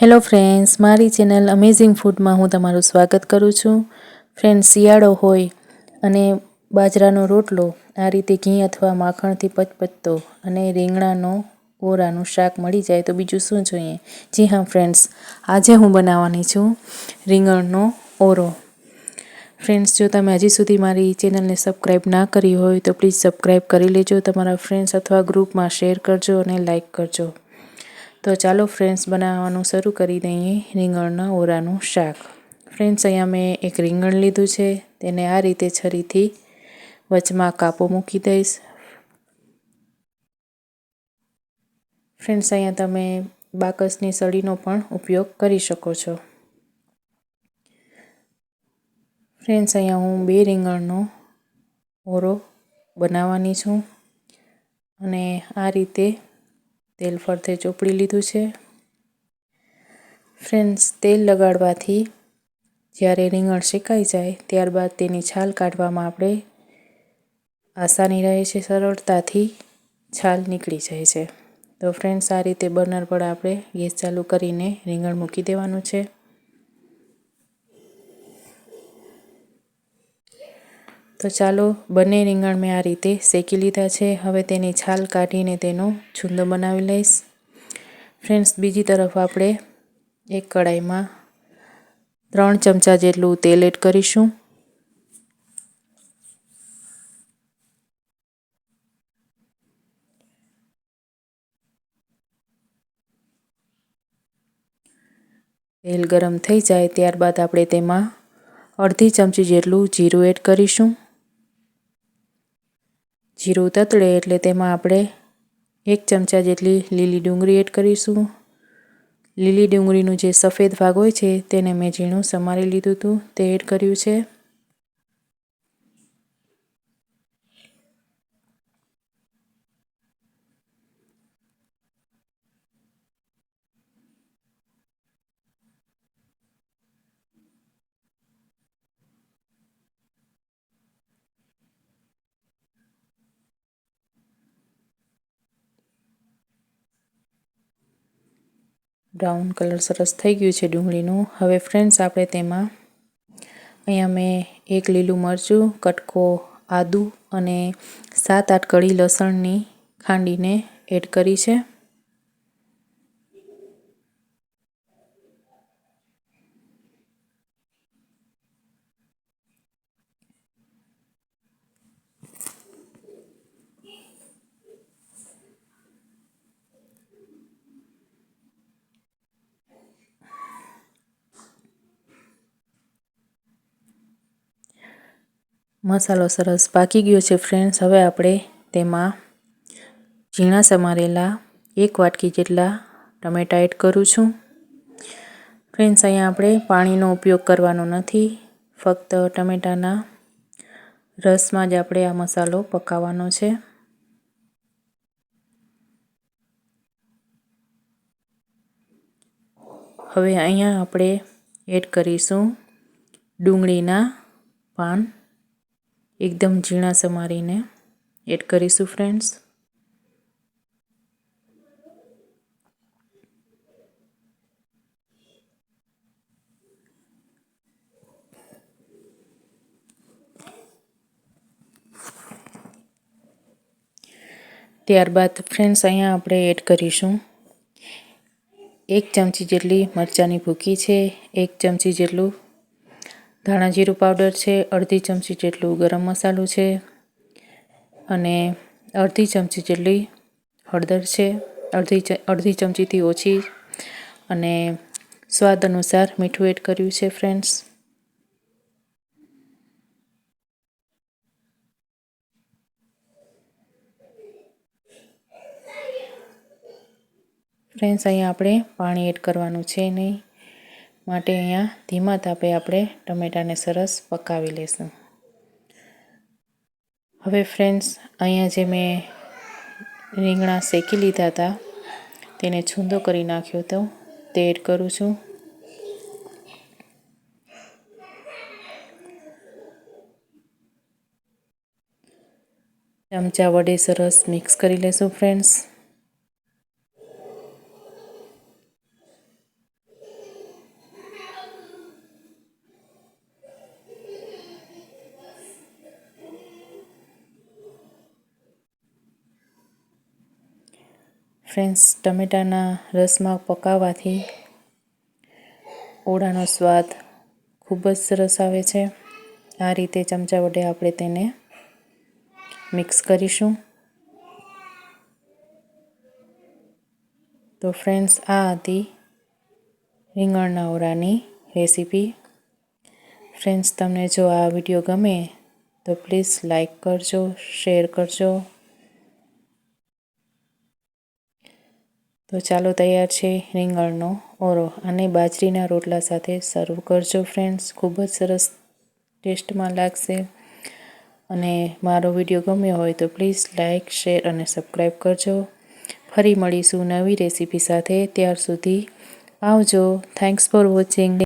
Hello friends, મારી channel amazing ફૂડમાં હું તમારું સ્વાગત કરું છું. ફ્રેન્ડ્સ, શિયાળો હોય અને બાજરાનો રોટલો આ રીતે ઘી અથવા માખણથી પચપચતો અને રીંગણાનો ઓરાનું શાક મળી જાય તો બીજું શું જોઈએ. જી હા ફ્રેન્ડ્સ, આજે હું બનાવવાની છું રીંગણનો ઓરો. ફ્રેન્ડ્સ, જો તમે હજી સુધી મારી ચેનલને સબસ્ક્રાઈબ ના કરી હોય તો પ્લીઝ સબસ્ક્રાઈબ કરી લેજો. તમારા ફ્રેન્ડ્સ અથવા ગ્રુપમાં શેર કરજો અને લાઈક કરજો. તો ચાલો ફ્રેન્ડ્સ, બનાવવાનું શરૂ કરી દઈએ રીંગણના ઓરાનું શાક. ફ્રેન્ડ્સ, અહીંયા મેં એક રીંગણ લીધું છે. તેને આ રીતે છરીથી વચમાં કાપો મૂકી દઈશ. ફ્રેન્ડ્સ, અહીંયા તમે બાકસની સળીનો પણ ઉપયોગ કરી શકો છો. ફ્રેન્ડ્સ, અહીંયા હું 2 રીંગણનો ઓરો બનાવવાની છું અને આ રીતે તેલ ફરતે ચોપડી લીધું છે. ફ્રેન્ડ્સ, તેલ લગાડવાથી જ્યારે રીંગણ શેકાઈ જાય ત્યારબાદ તેની છાલ કાઢવામાં આપણે આસાની રહે છે, સરળતાથી છાલ નીકળી જાય છે. તો ફ્રેન્ડ્સ, આ રીતે બર્નર પર આપણે ગેસ ચાલુ કરીને રીંગણ મૂકી દેવાનું છે. તો ચાલો, બંને રીંગણ મેં આ રીતે શેકી લીધા છે. હવે તેની છાલ કાઢીને તેનો છૂંદો બનાવી લઈશ. ફ્રેન્ડ્સ, બીજી તરફ આપણે એક કડાઈમાં 3 ચમચા જેટલું તેલ એડ કરીશું. તેલ ગરમ થઈ જાય ત્યારબાદ આપણે તેમાં અડધી ચમચી જેટલું જીરું એડ કરીશું. જીરું તતડે એટલે તેમાં આપણે 1 ચમચા જેટલી લીલી ડુંગળી એડ કરીશું. લીલી ડુંગળીનું જે સફેદ ભાગ હોય છે તેને મેં ઝીણું સમારી લીધું હતું, તે એડ કર્યું છે. બ્રાઉન કલર સરસ થઈ ગયું છે ડુંગળીનું. હવે ફ્રેન્ડ્સ, આપણે તેમાં અહીંયા મેં 1 લીલું મરચું, કટકો આદુ અને 7-8 કળી લસણની ખાંડીને એડ કરી છે. મસાલો સરસ પાકી ગયો છે ફ્રેન્ડ્સ. હવે આપણે તેમાં ઝીણા સમારેલા 1 વાટકી જેટલા ટમેટાં એડ કરું છું. ફ્રેન્ડ્સ, અહીંયા આપણે પાણીનો ઉપયોગ કરવાનો નથી, ફક્ત ટમેટાના રસમાં જ આપણે આ મસાલો પકાવવાનો છે. હવે અહીંયા આપણે એડ કરીશું ડુંગળીના પાન, એકદમ ઝીણા સમારીને એડ કરીશું ફ્રેન્ડ્સ. ત્યારબાદ ફ્રેન્ડ્સ, અહીંયા આપણે એડ કરીશું 1 ચમચી જેટલી મરચાંની ભૂકી છે, 1 ચમચી જેટલું ધાણા જીરું પાવડર છે, અડધી ચમચી જેટલું ગરમ મસાલો છે અને અડધી ચમચી જેટલી હળદર છે, અડધી ચમચીથી ઓછી, અને સ્વાદ અનુસાર મીઠું એડ કર્યું છે ફ્રેન્ડ્સ. ફ્રેન્ડ્સ, અહીંયા આપણે પાણી એડ કરવાનું છે નહીં, માટે અહીંયા ધીમા તાપે આપણે ટમેટાને સરસ પકાવી લઈશું. હવે ફ્રેન્ડ્સ, અહીંયા જે મેં રીંગણા શેકી લીધા હતા તેને છૂંદો કરી નાખ્યો હતો, તે એડ કરું છું. ચમચા વડે સરસ મિક્સ કરી લેશું ફ્રેન્ડ્સ. ફ્રેન્ડ્સ, ટમેટાના રસમાં પકાવવાથી ઓળાનો સ્વાદ ખૂબ જ સરસ આવે છે. આ રીતે ચમચા વડે આપણે તેને મિક્સ કરીશું. તો ફ્રેન્ડ્સ, આ હતી રીંગણના ઓળાની રેસીપી. ફ્રેન્ડ્સ, તમને જો આ વિડીયો ગમે તો પ્લીઝ લાઈક કરજો, શેર કરજો. તો ચાલો, તૈયાર છે રીંગણનો ઓળો. અને બાજરીના રોટલા સાથે સર્વ કરજો ફ્રેન્ડ્સ. ખૂબ જ સરસ ટેસ્ટમાં લાગશે. અને મારો વિડીયો ગમ્યો હોય તો પ્લીઝ લાઈક, શેર અને સબસ્ક્રાઈબ કરજો. ફરી મળીશું નવી રેસીપી સાથે. ત્યાર સુધી આવજો. Thanks for watching.